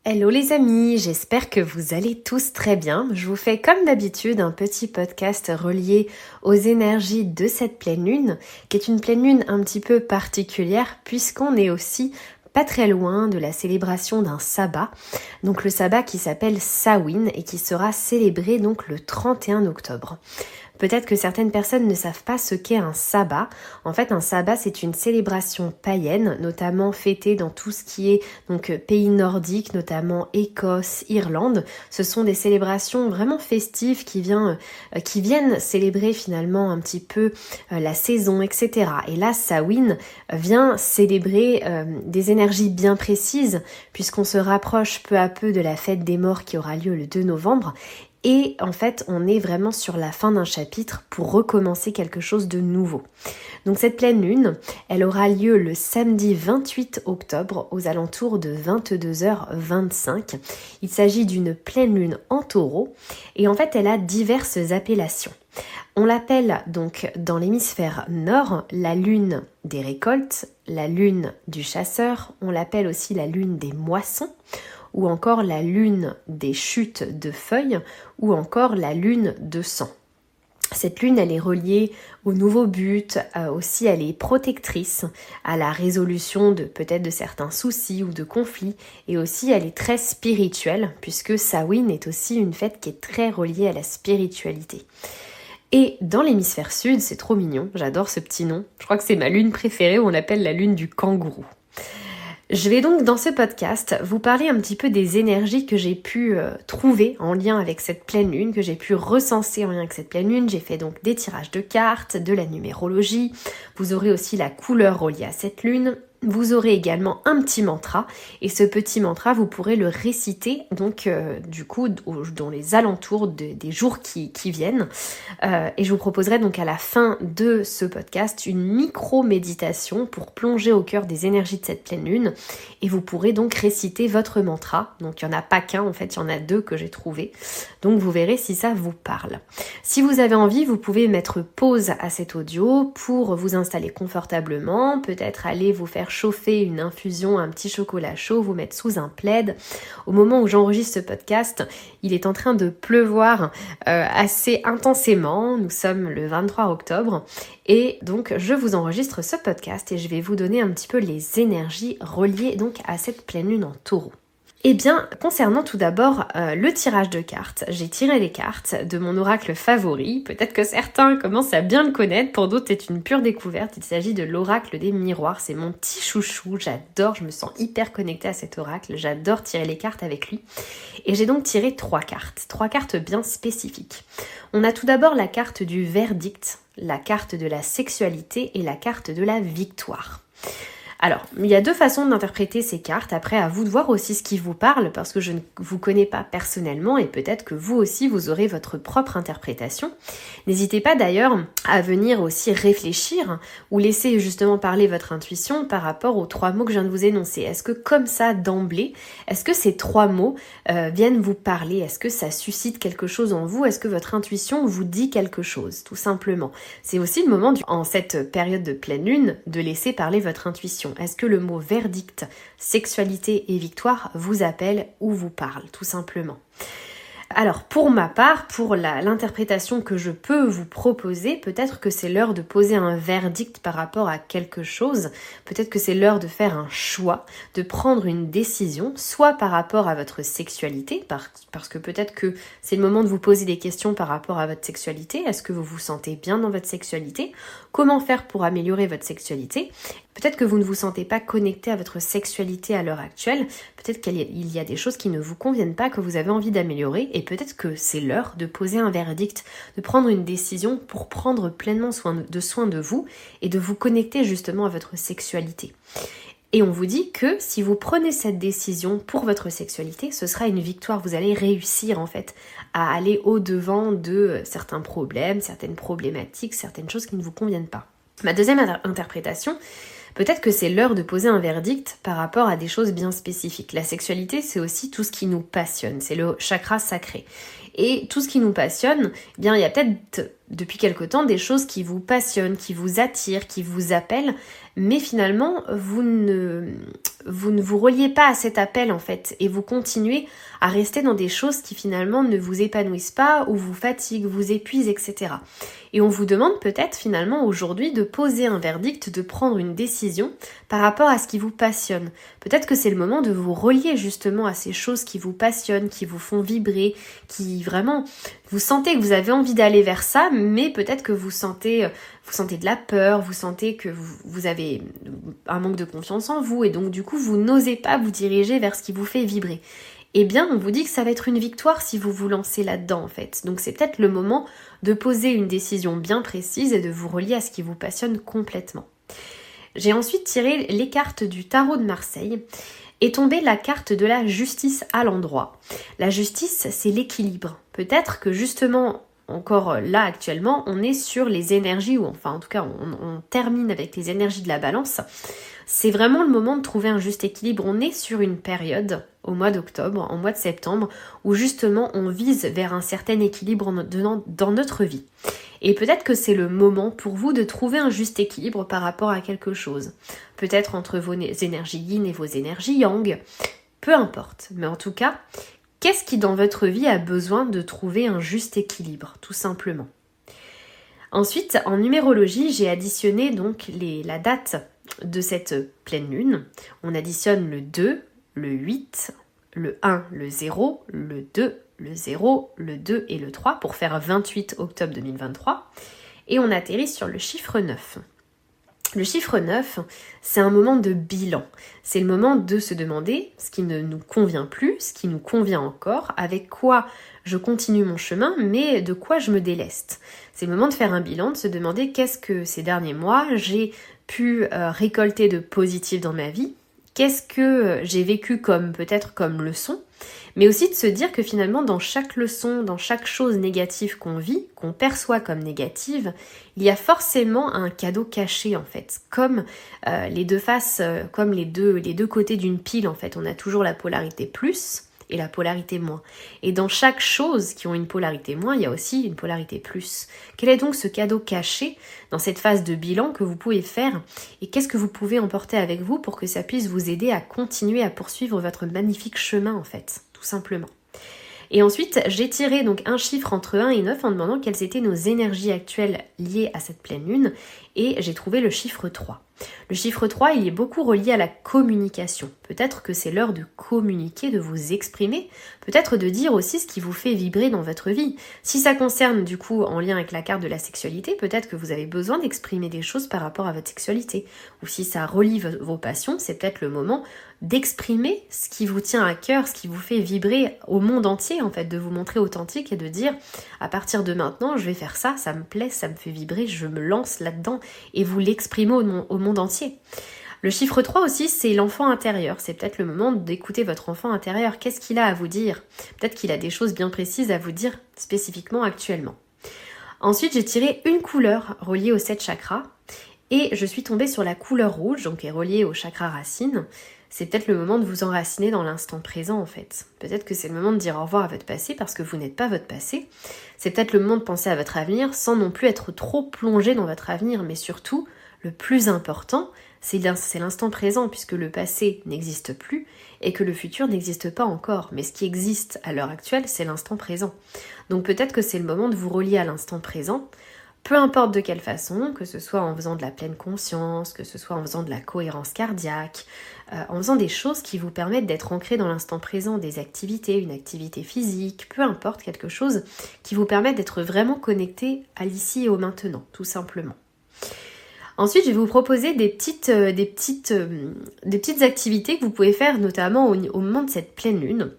Hello les amis, j'espère que vous allez tous très bien. Je vous fais comme d'habitude un petit podcast relié aux énergies de cette pleine lune, qui est une pleine lune un petit peu particulière puisqu'on est aussi pas très loin de la célébration d'un sabbat. Donc le sabbat qui s'appelle Samhain et qui sera célébré donc le 31 octobre. Peut-être que certaines personnes ne savent pas ce qu'est un sabbat. En fait, un sabbat, c'est une célébration païenne, notamment fêtée dans tout ce qui est donc pays nordiques, notamment Écosse, Irlande. Ce sont des célébrations vraiment festives qui viennent célébrer finalement un petit peu la saison, etc. Et là, Samhain vient célébrer des énergies bien précises, puisqu'on se rapproche peu à peu de la fête des morts qui aura lieu le 2 novembre. Et en fait, on est vraiment sur la fin d'un chapitre pour recommencer quelque chose de nouveau. Donc cette pleine lune, elle aura lieu le samedi 28 octobre aux alentours de 22h25. Il s'agit d'une pleine lune en taureau et en fait, elle a diverses appellations. On l'appelle donc dans l'hémisphère nord la lune des récoltes, la lune du chasseur, on l'appelle aussi la lune des moissons, ou encore la lune des chutes de feuilles, ou encore la lune de sang. Cette lune, elle est reliée au nouveau but, aussi elle est protectrice à la résolution de peut-être de certains soucis ou de conflits, et aussi elle est très spirituelle, puisque Samhain est aussi une fête qui est très reliée à la spiritualité. Et dans l'hémisphère sud, c'est trop mignon, j'adore ce petit nom, je crois que c'est ma lune préférée, on l'appelle la lune du kangourou. Je vais donc dans ce podcast vous parler un petit peu des énergies que j'ai pu trouver en lien avec cette pleine lune, que j'ai pu recenser en lien avec cette pleine lune. J'ai fait donc des tirages de cartes, de la numérologie. Vous aurez aussi la couleur reliée à cette lune. Vous aurez également un petit mantra et ce petit mantra vous pourrez le réciter donc du coup dans les alentours des jours qui viennent et je vous proposerai donc à la fin de ce podcast une micro-méditation pour plonger au cœur des énergies de cette pleine lune et vous pourrez donc réciter votre mantra. Donc il n'y en a pas qu'un, en fait il y en a deux que j'ai trouvé, donc vous verrez si ça vous parle. Si vous avez envie, vous pouvez mettre pause à cet audio pour vous installer confortablement, peut-être aller vous faire chauffer une infusion, un petit chocolat chaud, vous mettre sous un plaid. Au moment où j'enregistre ce podcast, il est en train de pleuvoir assez intensément. Nous sommes le 23 octobre et donc je vous enregistre ce podcast et je vais vous donner un petit peu les énergies reliées donc à cette pleine lune en taureau. Eh bien, concernant tout d'abord le tirage de cartes, j'ai tiré les cartes de mon oracle favori. Peut-être que certains commencent à bien le connaître, pour d'autres c'est une pure découverte. Il s'agit de l'oracle des miroirs, c'est mon petit chouchou, j'adore, je me sens hyper connectée à cet oracle, j'adore tirer les cartes avec lui. Et j'ai donc tiré trois cartes bien spécifiques. On a tout d'abord la carte du verdict, la carte de la sexualité et la carte de la victoire. Alors, il y a deux façons d'interpréter ces cartes, après à vous de voir aussi ce qui vous parle, parce que je ne vous connais pas personnellement et peut-être que vous aussi vous aurez votre propre interprétation. N'hésitez pas d'ailleurs à venir aussi réfléchir ou laisser justement parler votre intuition par rapport aux trois mots que je viens de vous énoncer. Est-ce que comme ça d'emblée, est-ce que ces trois mots viennent vous parler? Est-ce que ça suscite quelque chose en vous? Est-ce que votre intuition vous dit quelque chose? Tout simplement. C'est aussi le moment, en cette période de pleine lune, de laisser parler votre intuition. Est-ce que le mot verdict, sexualité et victoire vous appelle ou vous parle, tout simplement? Alors pour ma part, pour l'interprétation que je peux vous proposer, peut-être que c'est l'heure de poser un verdict par rapport à quelque chose, peut-être que c'est l'heure de faire un choix, de prendre une décision, soit par rapport à votre sexualité, parce que peut-être que c'est le moment de vous poser des questions par rapport à votre sexualité. Est-ce que vous vous sentez bien dans votre sexualité? Comment faire pour améliorer votre sexualité? Peut-être que vous ne vous sentez pas connecté à votre sexualité à l'heure actuelle, peut-être qu'il y a des choses qui ne vous conviennent pas, que vous avez envie d'améliorer, et peut-être que c'est l'heure de poser un verdict, de prendre une décision pour prendre pleinement soin de vous et de vous connecter justement à votre sexualité. Et on vous dit que si vous prenez cette décision pour votre sexualité, ce sera une victoire. Vous allez réussir en fait à aller au-devant de certains problèmes, certaines problématiques, certaines choses qui ne vous conviennent pas. Ma deuxième interprétation, peut-être que c'est l'heure de poser un verdict par rapport à des choses bien spécifiques. La sexualité, c'est aussi tout ce qui nous passionne, c'est le chakra sacré. Et tout ce qui nous passionne, eh bien, il y a peut-être depuis quelque temps des choses qui vous passionnent, qui vous attirent, qui vous appellent, mais finalement vous ne vous reliez pas à cet appel en fait et vous continuez à rester dans des choses qui finalement ne vous épanouissent pas ou vous fatiguent, vous épuisent, etc. Et on vous demande peut-être finalement aujourd'hui de poser un verdict, de prendre une décision par rapport à ce qui vous passionne. Peut-être que c'est le moment de vous relier justement à ces choses qui vous passionnent, qui vous font vibrer, qui vraiment, vous sentez que vous avez envie d'aller vers ça, mais peut-être que vous sentez de la peur, vous sentez que vous avez un manque de confiance en vous et donc du coup vous n'osez pas vous diriger vers ce qui vous fait vibrer. Eh bien, on vous dit que ça va être une victoire si vous vous lancez là-dedans en fait. Donc c'est peut-être le moment de poser une décision bien précise et de vous relier à ce qui vous passionne complètement. J'ai ensuite tiré les cartes du tarot de Marseille et tombé la carte de la justice à l'endroit. La justice, c'est l'équilibre. Peut-être que justement, encore là actuellement, on est sur les énergies, ou enfin en tout cas on termine avec les énergies de la balance. C'est vraiment le moment de trouver un juste équilibre. On est sur une période, au mois d'octobre, en mois de septembre, où justement on vise vers un certain équilibre dans notre vie. Et peut-être que c'est le moment pour vous de trouver un juste équilibre par rapport à quelque chose. Peut-être entre vos énergies yin et vos énergies yang. Peu importe. Mais en tout cas, qu'est-ce qui dans votre vie a besoin de trouver un juste équilibre, tout simplement. Ensuite, en numérologie, j'ai additionné donc la date de cette pleine lune. On additionne le 2, le 8, le 1, le 0, le 2, le 0, le 2 et le 3 pour faire 28 octobre 2023. Et on atterrit sur le chiffre 9. Le chiffre 9, c'est un moment de bilan. C'est le moment de se demander ce qui ne nous convient plus, ce qui nous convient encore, avec quoi je continue mon chemin, mais de quoi je me déleste. C'est le moment de faire un bilan, de se demander qu'est-ce que ces derniers mois j'ai pu récolter de positif dans ma vie, qu'est-ce que j'ai vécu peut-être comme leçon, mais aussi de se dire que finalement dans chaque leçon, dans chaque chose négative qu'on vit, qu'on perçoit comme négative, il y a forcément un cadeau caché en fait, comme les deux faces, comme les deux côtés d'une pile en fait. On a toujours la polarité plus et la polarité moins. Et dans chaque chose qui ont une polarité moins, il y a aussi une polarité plus. Quel est donc ce cadeau caché dans cette phase de bilan que vous pouvez faire et qu'est-ce que vous pouvez emporter avec vous pour que ça puisse vous aider à continuer à poursuivre votre magnifique chemin en fait, tout simplement. Et ensuite, j'ai tiré donc un chiffre entre 1 et 9 en demandant quelles étaient nos énergies actuelles liées à cette pleine lune et j'ai trouvé le chiffre 3. Le chiffre 3, il est beaucoup relié à la communication. Peut-être que c'est l'heure de communiquer, de vous exprimer, peut-être de dire aussi ce qui vous fait vibrer dans votre vie. Si ça concerne du coup en lien avec la carte de la sexualité, peut-être que vous avez besoin d'exprimer des choses par rapport à votre sexualité. Ou si ça relie vos passions, c'est peut-être le moment d'exprimer ce qui vous tient à cœur, ce qui vous fait vibrer au monde entier en fait, de vous montrer authentique et de dire à partir de maintenant je vais faire ça, ça me plaît, ça me fait vibrer, je me lance là-dedans et vous l'exprimez au monde entier. Le chiffre 3 aussi, c'est l'enfant intérieur. C'est peut-être le moment d'écouter votre enfant intérieur. Qu'est-ce qu'il a à vous dire ? Peut-être qu'il a des choses bien précises à vous dire spécifiquement actuellement. Ensuite, j'ai tiré une couleur reliée aux 7 chakras et je suis tombée sur la couleur rouge, donc qui est reliée au chakra racine. C'est peut-être le moment de vous enraciner dans l'instant présent en fait. Peut-être que c'est le moment de dire au revoir à votre passé parce que vous n'êtes pas votre passé. C'est peut-être le moment de penser à votre avenir sans non plus être trop plongé dans votre avenir, mais surtout, le plus important, c'est l'instant présent puisque le passé n'existe plus et que le futur n'existe pas encore. Mais ce qui existe à l'heure actuelle, c'est l'instant présent. Donc peut-être que c'est le moment de vous relier à l'instant présent, peu importe de quelle façon, que ce soit en faisant de la pleine conscience, que ce soit en faisant de la cohérence cardiaque, en faisant des choses qui vous permettent d'être ancré dans l'instant présent, des activités, une activité physique, peu importe, quelque chose qui vous permet d'être vraiment connecté à l'ici et au maintenant, tout simplement. Ensuite, je vais vous proposer des petites activités que vous pouvez faire, notamment au moment de cette pleine lune.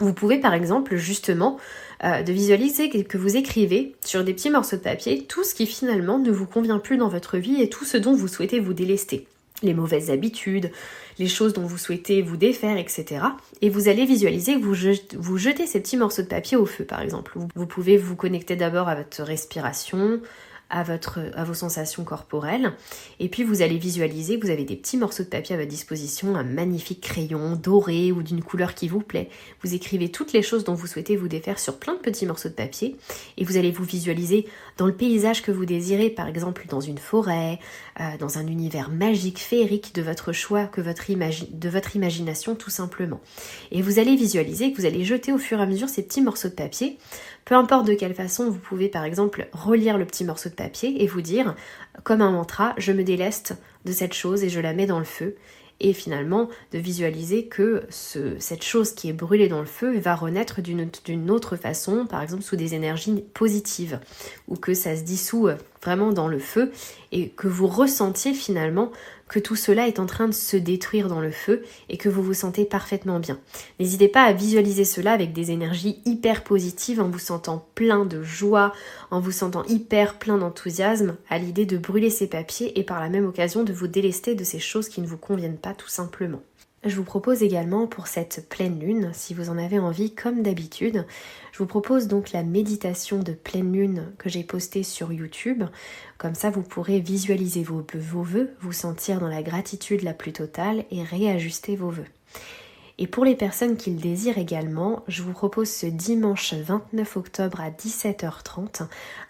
Vous pouvez par exemple justement de visualiser que vous écrivez sur des petits morceaux de papier tout ce qui finalement ne vous convient plus dans votre vie et tout ce dont vous souhaitez vous délester. Les mauvaises habitudes, les choses dont vous souhaitez vous défaire, etc. Et vous allez visualiser que vous jetez ces petits morceaux de papier au feu par exemple. Vous pouvez vous connecter d'abord à votre respiration, à vos sensations corporelles et puis vous allez visualiser que vous avez des petits morceaux de papier à votre disposition, un magnifique crayon doré ou d'une couleur qui vous plaît. Vous écrivez toutes les choses dont vous souhaitez vous défaire sur plein de petits morceaux de papier et vous allez vous visualiser dans le paysage que vous désirez, par exemple dans une forêt, dans un univers magique, féerique de votre choix, de votre imagination tout simplement. Et vous allez visualiser que vous allez jeter au fur et à mesure ces petits morceaux de papier. Peu importe de quelle façon, vous pouvez par exemple relire le petit morceau de papier et vous dire, comme un mantra, je me déleste de cette chose et je la mets dans le feu. Et finalement de visualiser que cette chose qui est brûlée dans le feu va renaître d'une autre façon, par exemple sous des énergies positives, ou que ça se dissout vraiment dans le feu, et que vous ressentiez finalement que tout cela est en train de se détruire dans le feu, et que vous vous sentez parfaitement bien. N'hésitez pas à visualiser cela avec des énergies hyper positives, en vous sentant plein de joie, en vous sentant hyper plein d'enthousiasme, à l'idée de brûler ces papiers, et par la même occasion de vous délester de ces choses qui ne vous conviennent pas tout simplement. Je vous propose également pour cette pleine lune, si vous en avez envie comme d'habitude, je vous propose donc la méditation de pleine lune que j'ai postée sur YouTube. Comme ça vous pourrez visualiser vos vœux, vous sentir dans la gratitude la plus totale et réajuster vos vœux. Et pour les personnes qui le désirent également, je vous propose ce dimanche 29 octobre à 17h30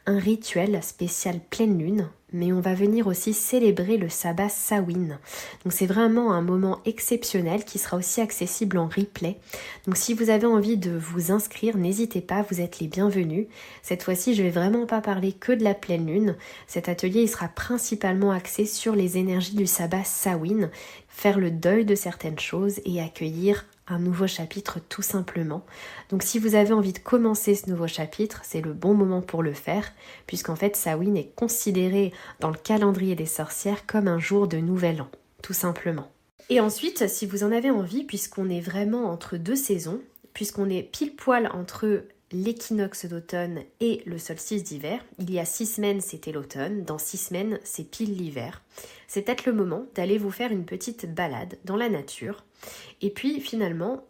un rituel spécial pleine lune, mais on va venir aussi célébrer le sabbat Samhain. Donc c'est vraiment un moment exceptionnel qui sera aussi accessible en replay. Donc si vous avez envie de vous inscrire, n'hésitez pas, vous êtes les bienvenus. Cette fois-ci, je vais vraiment pas parler que de la pleine lune. Cet atelier, il sera principalement axé sur les énergies du sabbat Samhain, faire le deuil de certaines choses et accueillir un nouveau chapitre tout simplement. Donc si vous avez envie de commencer ce nouveau chapitre, c'est le bon moment pour le faire, puisqu'en fait Samhain est considéré dans le calendrier des sorcières comme un jour de nouvel an, tout simplement. Et ensuite, si vous en avez envie, puisqu'on est vraiment entre deux saisons, puisqu'on est pile poil entre l'équinoxe d'automne et le solstice d'hiver, il y a 6 semaines c'était l'automne, dans 6 semaines c'est pile l'hiver, c'est peut-être le moment d'aller vous faire une petite balade dans la nature et puis finalement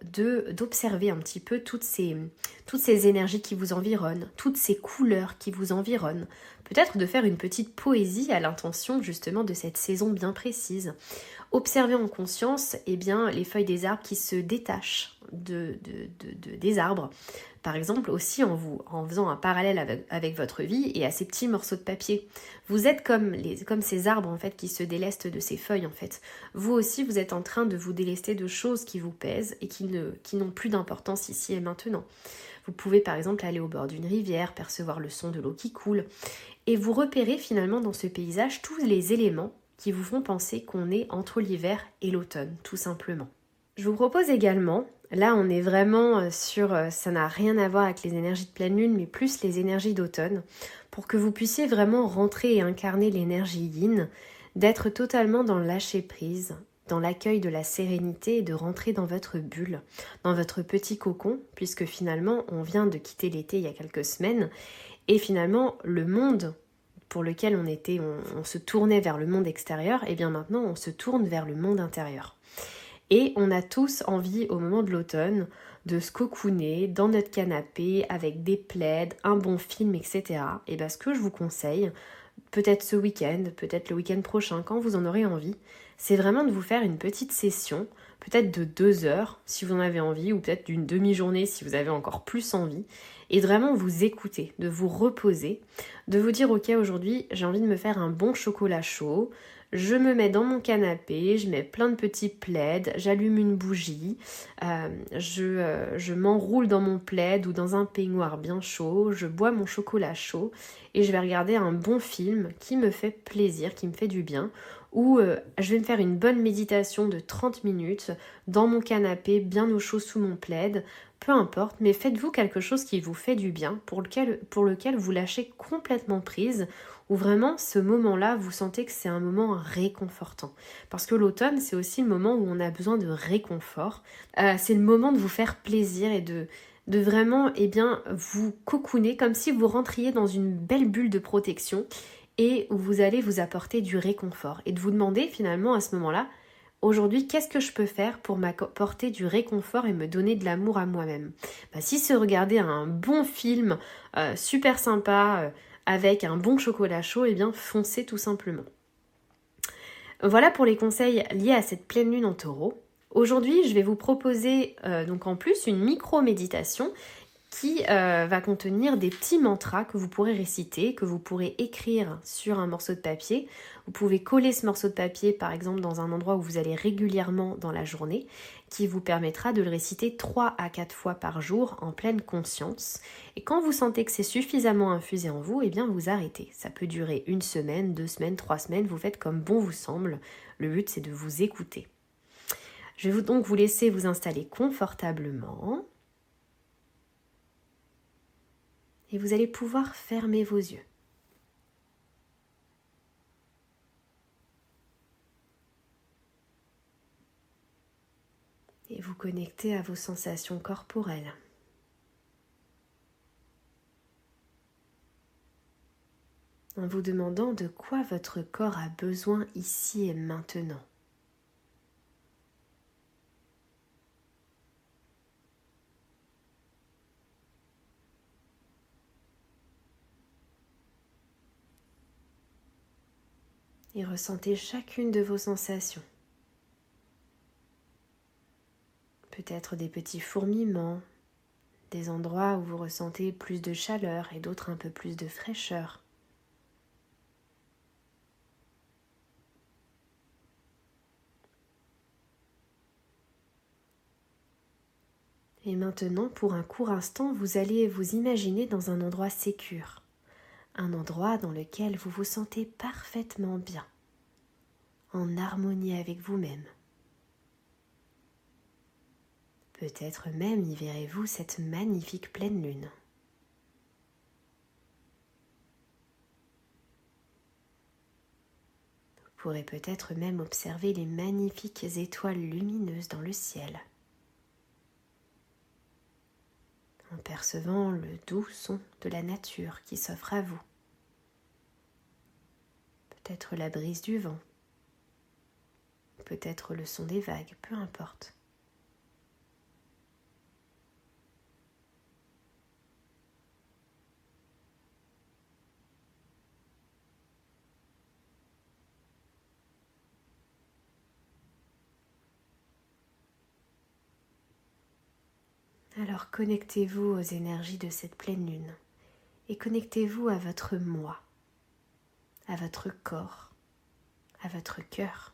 d'observer un petit peu toutes ces énergies qui vous environnent, toutes ces couleurs qui vous environnent, peut-être de faire une petite poésie à l'intention justement de cette saison bien précise. Observez en conscience les feuilles des arbres qui se détachent des arbres. Par exemple aussi en faisant un parallèle avec votre vie et à ces petits morceaux de papier. Vous êtes comme ces arbres en fait qui se délestent de ces feuilles en fait. Vous aussi vous êtes en train de vous délester de choses qui vous pèsent et qui n'ont plus d'importance ici et maintenant. Vous pouvez par exemple aller au bord d'une rivière, percevoir le son de l'eau qui coule et vous repérez finalement dans ce paysage tous les éléments qui vous font penser qu'on est entre l'hiver et l'automne, tout simplement. Je vous propose également, là on est vraiment sur, ça n'a rien à voir avec les énergies de pleine lune, mais plus les énergies d'automne, pour que vous puissiez vraiment rentrer et incarner l'énergie yin, d'être totalement dans le lâcher prise, dans l'accueil de la sérénité et de rentrer dans votre bulle, dans votre petit cocon, puisque finalement on vient de quitter l'été il y a quelques semaines, et finalement le monde pour lequel on se tournait vers le monde extérieur, et bien maintenant on se tourne vers le monde intérieur. Et on a tous envie au moment de l'automne de se cocooner dans notre canapé avec des plaids, un bon film, etc. Et bien ce que je vous conseille, peut-être ce week-end, peut-être le week-end prochain, quand vous en aurez envie, c'est vraiment de vous faire une petite session, peut-être de 2 heures si vous en avez envie, ou peut-être d'une demi-journée si vous avez encore plus envie, et de vraiment vous écouter, de vous reposer, de vous dire ok aujourd'hui j'ai envie de me faire un bon chocolat chaud, je me mets dans mon canapé, je mets plein de petits plaids, j'allume une bougie, je m'enroule dans mon plaid ou dans un peignoir bien chaud, je bois mon chocolat chaud et je vais regarder un bon film qui me fait plaisir, qui me fait du bien, ou je vais me faire une bonne méditation de 30 minutes dans mon canapé, bien au chaud sous mon plaid, peu importe, mais faites-vous quelque chose qui vous fait du bien, pour lequel vous lâchez complètement prise, où vraiment ce moment-là, vous sentez que c'est un moment réconfortant. Parce que l'automne, c'est aussi le moment où on a besoin de réconfort. C'est le moment de vous faire plaisir et de vraiment vous cocooner comme si vous rentriez dans une belle bulle de protection et où vous allez vous apporter du réconfort. Et de vous demander finalement à ce moment-là, aujourd'hui, qu'est-ce que je peux faire pour m'apporter du réconfort et me donner de l'amour à moi-même ? Si c'est regarder un bon film super sympa, avec un bon chocolat chaud, et bien foncez tout simplement. Voilà pour les conseils liés à cette pleine lune en taureau. Aujourd'hui, je vais vous proposer donc en plus une micro-méditation qui va contenir des petits mantras que vous pourrez réciter, que vous pourrez écrire sur un morceau de papier. Vous pouvez coller ce morceau de papier par exemple dans un endroit où vous allez régulièrement dans la journée, qui vous permettra de le réciter 3 à 4 fois par jour en pleine conscience. Et quand vous sentez que c'est suffisamment infusé en vous, eh bien vous arrêtez. Ça peut durer 1 semaine, 2 semaines, 3 semaines, vous faites comme bon vous semble. Le but c'est de vous écouter. Je vais donc vous laisser vous installer confortablement. Et vous allez pouvoir fermer vos yeux. Et vous connecter à vos sensations corporelles. En vous demandant de quoi votre corps a besoin ici et maintenant. Et ressentez chacune de vos sensations. Peut-être des petits fourmillements, des endroits où vous ressentez plus de chaleur et d'autres un peu plus de fraîcheur. Et maintenant, pour un court instant, vous allez vous imaginer dans un endroit sécure. Un endroit dans lequel vous vous sentez parfaitement bien, en harmonie avec vous-même. Peut-être même y verrez-vous cette magnifique pleine lune. Vous pourrez peut-être même observer les magnifiques étoiles lumineuses dans le ciel, en percevant le doux son de la nature qui s'offre à vous. Peut-être la brise du vent, peut-être le son des vagues, peu importe. Alors connectez-vous aux énergies de cette pleine lune et connectez-vous à votre moi, à votre corps, à votre cœur.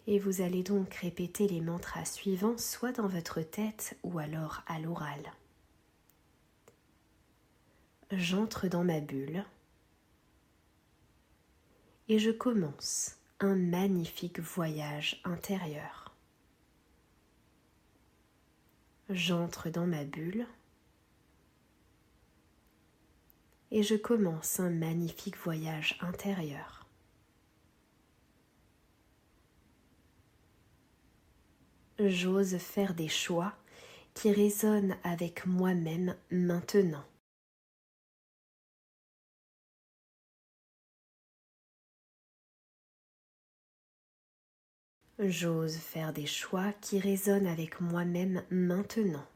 Et vous allez donc répéter les mantras suivants, soit dans votre tête ou alors à l'oral. J'entre dans ma bulle et je commence un magnifique voyage intérieur. J'entre dans ma bulle et je commence un magnifique voyage intérieur. J'ose faire des choix qui résonnent avec moi-même maintenant. J'ose faire des choix qui résonnent avec moi-même maintenant.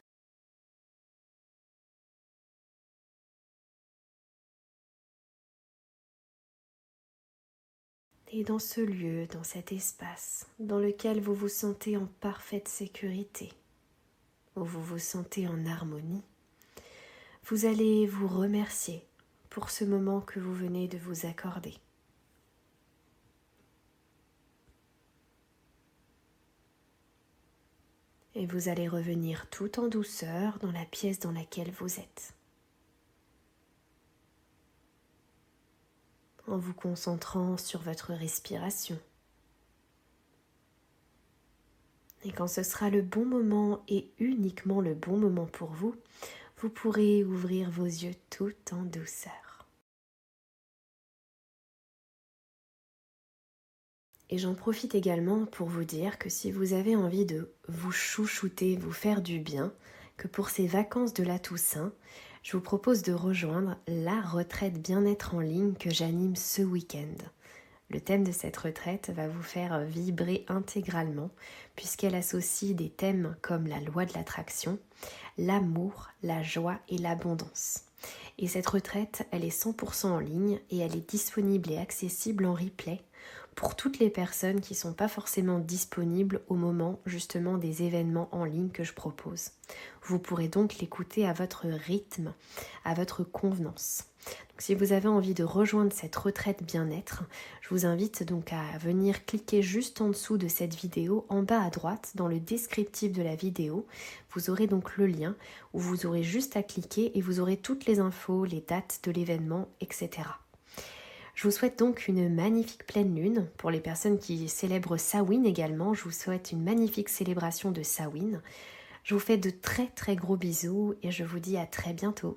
Et dans ce lieu, dans cet espace, dans lequel vous vous sentez en parfaite sécurité, où vous vous sentez en harmonie, vous allez vous remercier pour ce moment que vous venez de vous accorder. Et vous allez revenir tout en douceur dans la pièce dans laquelle vous êtes. En vous concentrant sur votre respiration. Et quand ce sera le bon moment et uniquement le bon moment pour vous, vous pourrez ouvrir vos yeux tout en douceur. Et j'en profite également pour vous dire que si vous avez envie de vous chouchouter, vous faire du bien, que pour ces vacances de la Toussaint, je vous propose de rejoindre la retraite bien-être en ligne que j'anime ce week-end. Le thème de cette retraite va vous faire vibrer intégralement puisqu'elle associe des thèmes comme la loi de l'attraction, l'amour, la joie et l'abondance. Et cette retraite, elle est 100% en ligne et elle est disponible et accessible en replay pour toutes les personnes qui ne sont pas forcément disponibles au moment justement des événements en ligne que je propose. Vous pourrez donc l'écouter à votre rythme, à votre convenance. Donc, si vous avez envie de rejoindre cette retraite bien-être, je vous invite donc à venir cliquer juste en dessous de cette vidéo, en bas à droite, dans le descriptif de la vidéo. Vous aurez donc le lien où vous aurez juste à cliquer et vous aurez toutes les infos, les dates de l'événement, etc. Je vous souhaite donc une magnifique pleine lune. Pour les personnes qui célèbrent Samhain également, je vous souhaite une magnifique célébration de Samhain. Je vous fais de très très gros bisous et je vous dis à très bientôt.